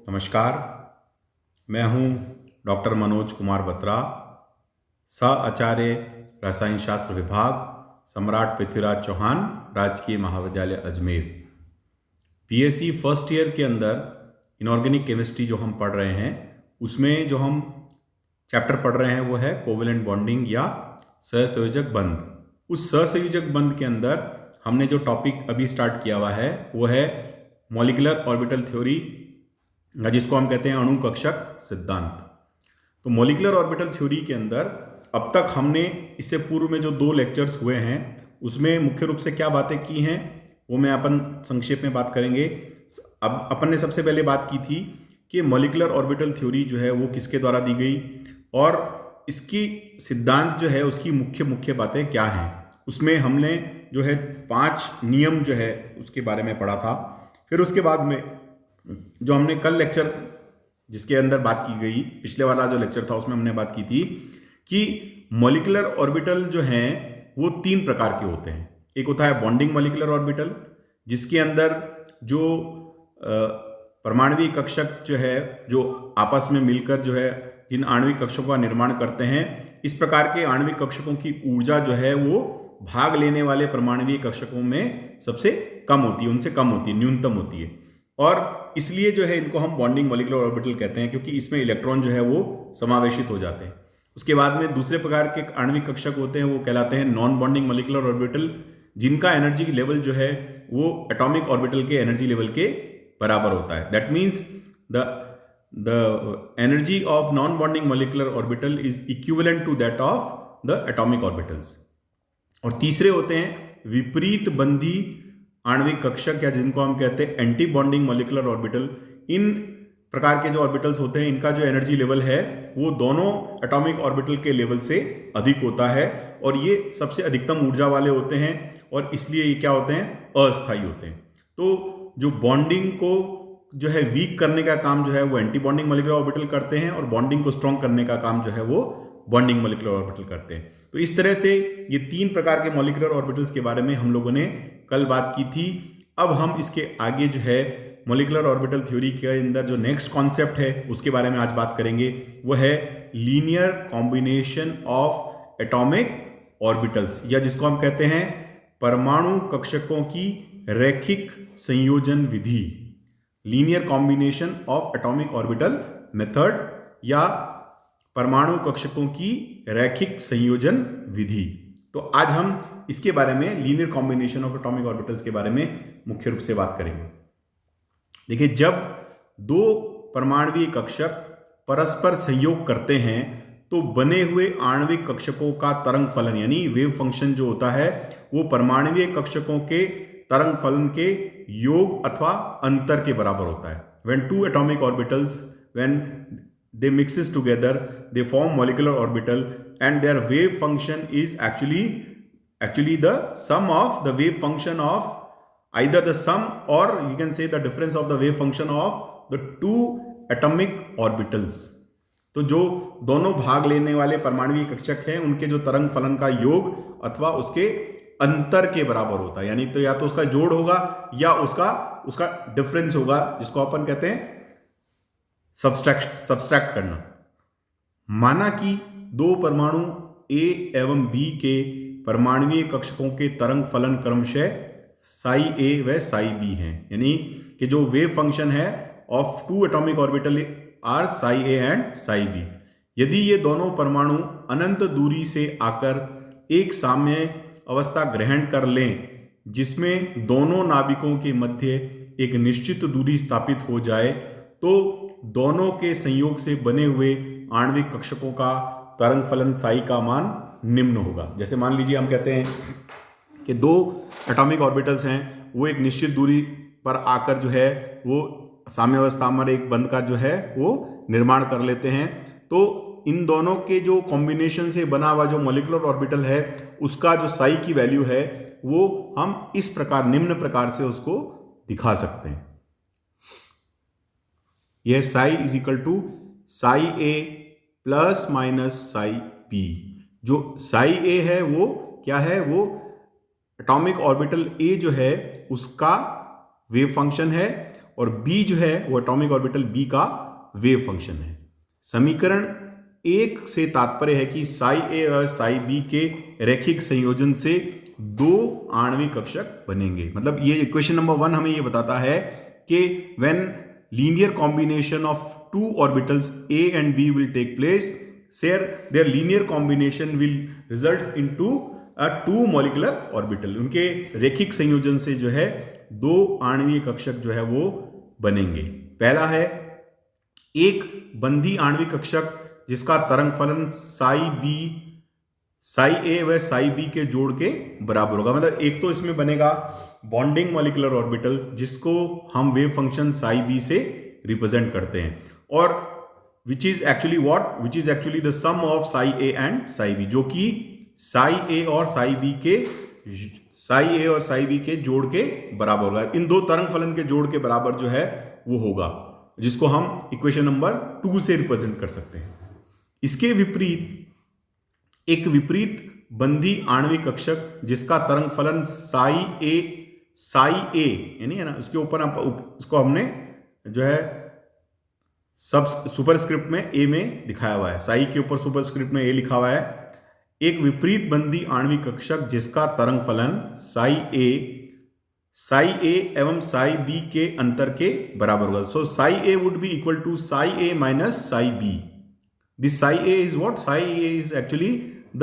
नमस्कार। मैं हूं डॉक्टर मनोज कुमार बत्रा, सह आचार्य रसायन शास्त्र विभाग, सम्राट पृथ्वीराज चौहान राजकीय महाविद्यालय अजमेर। पीएससी फर्स्ट ईयर के अंदर इनऑर्गेनिक केमिस्ट्री जो हम पढ़ रहे हैं, उसमें जो हम चैप्टर पढ़ रहे हैं वो है कोवेलेंट बॉन्डिंग या सहसंयोजक बंध। उस सहसंयोजक बंध के अंदर हमने जो टॉपिक अभी स्टार्ट किया हुआ है वो है मॉलिक्यूलर ऑर्बिटल थ्योरी, जिसको हम कहते हैं अणु कक्षक सिद्धांत। तो मॉलिक्यूलर ऑर्बिटल थ्योरी के अंदर अब तक हमने इससे पूर्व में जो 2 लेक्चर्स हुए हैं उसमें मुख्य रूप से क्या बातें की हैं वो मैं अपन संक्षेप में बात करेंगे। अब अपन ने सबसे पहले बात की थी कि मॉलिक्यूलर ऑर्बिटल थ्योरी जो है वो किसके द्वारा दी गई और इसकी सिद्धांत जो है उसकी मुख्य बातें क्या हैं। उसमें हमने जो है 5 नियम जो है उसके बारे में पढ़ा था। फिर उसके बाद में जो हमने कल लेक्चर जिसके अंदर बात की गई, पिछले वाला जो लेक्चर था उसमें हमने बात की थी कि मॉलिक्यूलर ऑर्बिटल जो हैं वो 3 प्रकार के होते हैं। एक होता है बॉन्डिंग मॉलिक्यूलर ऑर्बिटल, जिसके अंदर जो परमाणुवीय कक्षक जो है जो आपस में मिलकर जो है जिन आणविक कक्षकों का निर्माण करते हैं, इस प्रकार के आणविक कक्षकों की ऊर्जा जो है वो भाग लेने वाले परमाणुवीय कक्षकों में सबसे कम होती है, उनसे कम होती है, न्यूनतम होती है। और इसलिए जो है इनको हम बॉन्डिंग मॉलिक्यूलर ऑर्बिटल कहते हैं, क्योंकि इसमें इलेक्ट्रॉन जो है वो समावेशित हो जाते हैं। उसके बाद में दूसरे प्रकार के आणविक कक्षक होते हैं, वो कहलाते हैं नॉन बॉन्डिंग मॉलिक्यूलर ऑर्बिटल, जिनका एनर्जी लेवल जो है वो एटॉमिक ऑर्बिटल के एनर्जी लेवल के बराबर होता है। That means the energy of non bonding molecular orbital is equivalent to that of the atomic orbitals. और तीसरे होते हैं विपरीत बंधी आणविक कक्षक, या जिनको हम कहते हैं एंटी बॉन्डिंग मॉलिक्यूलर ऑर्बिटल। इन प्रकार के जो ऑर्बिटल्स होते हैं इनका जो एनर्जी लेवल है वो दोनों एटॉमिक ऑर्बिटल के लेवल से अधिक होता है और ये सबसे अधिकतम ऊर्जा वाले होते हैं और इसलिए ये क्या होते हैं, अस्थायी होते हैं। तो जो बॉन्डिंग को जो है वीक करने का काम जो है वो एंटी बॉन्डिंग मॉलिक्यूलर ऑर्बिटल करते हैं और बॉन्डिंग को स्ट्रॉन्ग करने का काम जो है वो बॉन्डिंग मॉलिक्यूलर ऑर्बिटल करते हैं। तो इस तरह से ये 3 प्रकार के मॉलिक्यूलर ऑर्बिटल्स के बारे में हम लोगों ने कल बात की थी। अब हम इसके आगे जो है मॉलिक्यूलर ऑर्बिटल थ्योरी के अंदर जो नेक्स्ट कॉन्सेप्ट है उसके बारे में आज बात करेंगे। वो है linear combination of atomic orbitals, या जिसको हम कहते हैं परमाणु कक्षकों की रैखिक संयोजन विधि। Linear combination of atomic orbital method या परमाणु कक्षकों की रैखिक संयोजन विधि। तो आज हम इसके बारे में linear combination of atomic orbitals के बारे में मुख्य रूप से बात करेंगे। देखिए, जब 2 परमाणुवीय कक्षक परस्पर सहयोग करते हैं तो बने हुए आणविक कक्षकों का तरंग फलन यानी वेव फंक्शन जो होता है वो परमाणुवीय कक्षकों के तरंग फलन के योग अथवा अंतर के बराबर होता है। When 2 atomic orbitals, when they mixes together, they form molecular orbital and their wave function is actually the sum of the wave function of either the sum or you can say the difference of the wave function of the 2 atomic orbitals। तो जो दोनों भाग लेने वाले परमाणुवीय कक्षक हैं उनके जो तरंग फलन का योग अथवा उसके अंतर के बराबर होता है, यानी तो या तो उसका जोड़ होगा या उसका डिफरेंस होगा, जिसको अपन कहते हैं सब्सट्रैक्ट करना। माना कि 2 परमाणु A एवं B के परमाणुवीय कक्षकों के तरंग फलन क्रमशः psi A व psi B हैं, यानी कि जो वेव फंक्शन है of 2 atomic orbital are psi A and psi B। यदि ये दोनों परमाणु अनंत दूरी से आकर एक साम्य अवस्था ग्रहण कर लें जिसमें दोनों नाभिकों के मध्य एक निश्चित दूरी स्थापित हो जाए, तो दोनों के संयोग से बने हुए आणविक कक्षकों का तरंग फलन psi का मान निम्न होगा। जैसे मान लीजिए हम कहते हैं कि 2 एटॉमिक ऑर्बिटल्स हैं, वो एक निश्चित दूरी पर आकर जो है वो साम्यावस्था में एक बंध का जो है वो निर्माण कर लेते हैं। तो इन दोनों के जो कॉम्बिनेशन से बना हुआ जो मॉलिक्यूलर ऑर्बिटल है उसका जो psi की वैल्यू है वो हम इस प्रकार निम्न प्रकार से उसको दिखा सकते हैं। यह psi is equal to psi A plus minus psi B। जो psi A है वो क्या है, वो एटॉमिक ऑर्बिटल A जो है उसका वेव फंक्शन है और बी जो है वो एटॉमिक ऑर्बिटल बी का वेव फंक्शन है। समीकरण 1 से तात्पर्य है कि साई ए और साई बी के रैखिक संयोजन से दो आणविक कक्षक बनेंगे। मतलब ये इक्वेशन नंबर 1 हमें ये बताता है कि when linear combination of two orbitals a and b will take place, their linear combination will result into a two molecular orbital। उनके रैखिक संयोजन से जो है दो आणवीय कक्षक जो है वो बनेंगे। पहला है एक बंधी आणविक कक्षक जिसका तरंग फलन साई ए व साई बी के जोड़ के बराबर होगा। मतलब एक तो इसमें बनेगा बॉन्डिंग मॉलिक्यूलर ऑर्बिटल जिसको हम वेव फंक्शन साई बी से रिप्रेजेंट करते हैं, और which is actually the sum of psi a and psi b, जो कि psi a और psi b के जोड़ के बराबर होगा। इन दो तरंग फलन के जोड़ के बराबर जो है वो होगा, जिसको हम इक्वेशन नंबर 2 से रिप्रेजेंट कर सकते हैं। इसके विपरीत एक विपरीत बंधी आणविक कक्षक जिसका तरंग फलन psi a यानी है ना, उसके ऊपर उसको हमने जो है सब सुपरस्क्रिप्ट में ए में दिखाया हुआ है, साई के ऊपर सुपरस्क्रिप्ट में ए लिखा हुआ है। एक विपरीत बंधी आणविक कक्षक जिसका तरंग फलन साई ए एवं साई बी के अंतर के बराबर होगा। So psi a would be equal to psi a minus psi b. This psi a is what? Psi a is actually the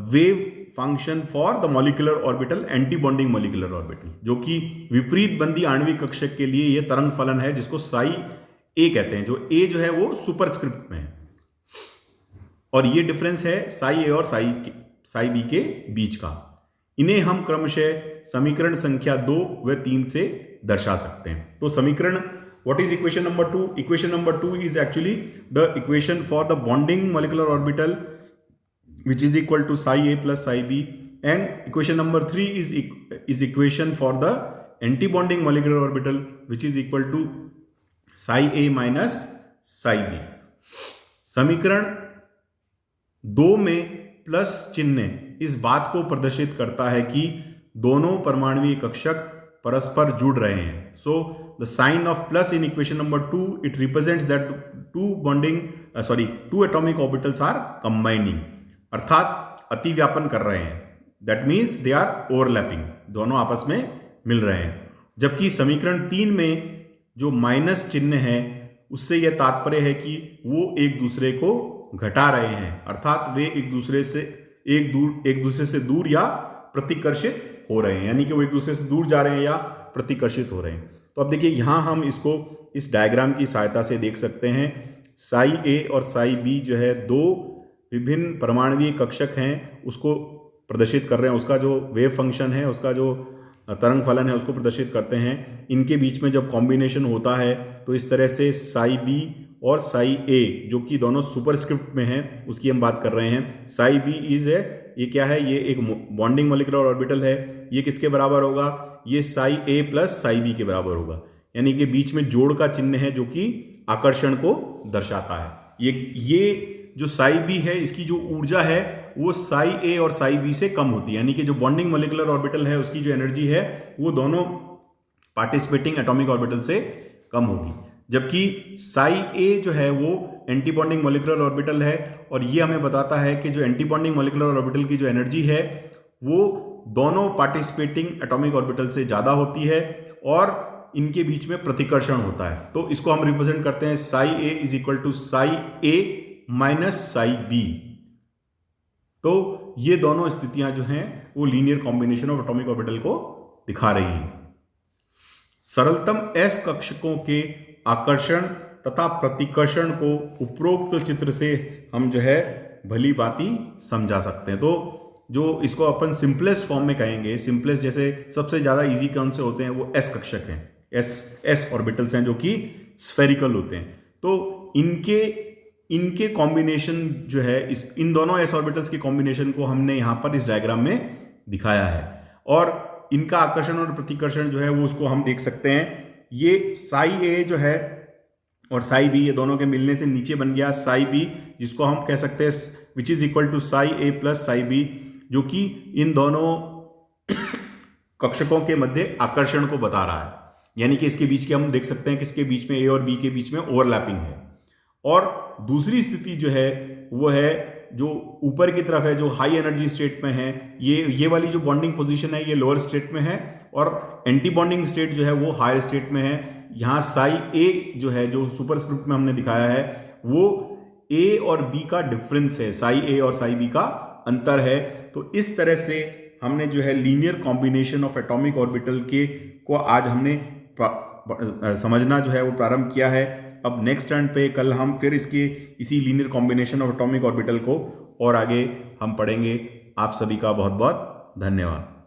wave function for the molecular orbital, anti bonding molecular orbital, जो कि विपरीत बंधी आणविक कक्षक के लिए यह तरंग फलन है जिसको साई ए कहते हैं, जो ए जो है वो सुपरस्क्रिप्ट में है। और ये डिफरेंस है साई ए और साई बी के बीच का। इन्हें हम क्रमशः समीकरण संख्या 2 व 3 से दर्शा सकते हैं। तो समीकरण, what is equation number 2? Equation number 2 is actually the equation for the bonding molecular orbital which is equal to psi a plus psi b, and equation number 3 is equation for the anti-bonding molecular orbital which is equal to psi a minus psi b। समीकरण 2 में plus चिन्ह इस बात को प्रदर्शित करता है कि दोनों परमाणुीय कक्षक परस्पर जुड़ रहे हैं। So the sign of plus in equation number 2 it represents that two atomic orbitals are combining, अर्थात अतिव्यापन कर रहे हैं। That means they are overlapping, दोनों आपस में मिल रहे हैं। जबकि समीकरण 3 में जो माइनस चिन्ह है उससे यह तात्पर्य है कि वो एक दूसरे को घटा रहे हैं, अर्थात वे एक दूसरे से दूर या प्रतिकर्षित हो रहे हैं, यानी कि वो एक दूसरे से दूर जा रहे हैं या प्रतिकर्षित हो रहे हैं। तो अब देखिए यहां हम इसको इस डायग्राम की सहायता से देख सकते हैं। साई ए और साई बी जो है दो विभिन्न परमाणुीय कक्षक हैं, उसको प्रदर्शित कर रहे हैं, उसका जो वेव फंक्शन है, उसका जो तरंग फलन है उसको प्रदर्शित करते हैं। इनके बीच में जब कॉम्बिनेशन होता है तो इस तरह से साई बी और साई ए, जो कि दोनों सुपरस्क्रिप्ट में हैं, उसकी हम बात कर रहे हैं। साई बी इज है, ये क्या है? ये एक बॉन्डिंग मॉलिक्यूलर ऑर्बिटल है। ये किसके बराबर होगा? ये Sai a plus psi B के बराबर होगा, यानी कि बीच में जोड़ का चिन्ह है जो कि आकर्षण को दर्शाता है। ये जो साई बी है, इसकी जो ऊर्जा है वो साई ए और साई बी से कम होती है, यानी कि जो बॉन्डिंग मॉलिक्यूलर ऑर्बिटल है उसकी जो एनर्जी है वो दोनों पार्टिसिपेटिंग एटॉमिक ऑर्बिटल से कम होगी। जबकि साई ए जो है वो एंटी बॉन्डिंग मॉलिक्यूलर ऑर्बिटल है, और ये हमें बताता है कि जो एंटी बॉन्डिंग मॉलिक्यूलर ऑर्बिटल की जो एनर्जी है वो दोनों पार्टिसिपेटिंग एटॉमिक ऑर्बिटल से ज़्यादा होती है, और इनके बीच में प्रतिकर्षण होता है। तो इसको हम रिप्रेजेंट करते हैं psi a is equal to psi a minus psi b. तो ये दोनों स्थितियां जो हैं वो linear combination of atomic orbital को दिखा रही हैं। सरलतम एस कक्षकों के आकर्षण तथा प्रतिकर्षण को उपरोक्त चित्र से हम जो है भली भांति समझा सकते हैं। तो जो इसको अपन सिंपलेस्ट फॉर्म में कहेंगे, सिंपलेस्ट जैसे सबसे ज्यादा इजी कौन से होते हैं, वो एस कक्षक हैं, एस ऑर्बिटल्स हैं जो कि स्फेरिकल होते हैं। तो इनके कॉम्बिनेशन जो है, इन दोनों एस ऑर्बिटल्स के कॉम्बिनेशन को हमने यहां पर इस डायग्राम में दिखाया है, और इनका आकर्षण और प्रतिकर्षण जो है वो उसको हम देख सकते हैं। ये साई ए जो है और साई बी, ये दोनों के मिलने से नीचे बन गया साई बी, जिसको हम कह सकते हैं which is equal to psi a plus psi b, जो कि इन दोनों कक्षकों के मध्य आकर्षण को बता रहा है। यानी कि इसके बीच के हम देख सकते हैं कि इसके बीच में ए और बी के बीच में ओवरलैपिंग है। और दूसरी स्थिति जो है वो है जो ऊपर की तरफ है, जो हाई एनर्जी स्टेट में है, ये वाली जो बॉन्डिंग पोजीशन है ये लोअर स्टेट में है, और एंटी बॉन्डिंग स्टेट जो है वो हायर स्टेट में है। यहाँ साई ए जो है, जो सुपरस्क्रिप्ट में हमने दिखाया है, वो ए और बी का डिफरेंस है, साई ए और साई बी का अंतर है। तो इस तरह से हमने जो है linear combination of atomic orbital के को आज हमने समझना जो है वो प्रारंभ किया है। अब नेक्स्ट टर्न पे कल हम फिर इसके इसी linear combination of atomic orbital को और आगे हम पढ़ेंगे। आप सभी का बहुत बहुत धन्यवाद।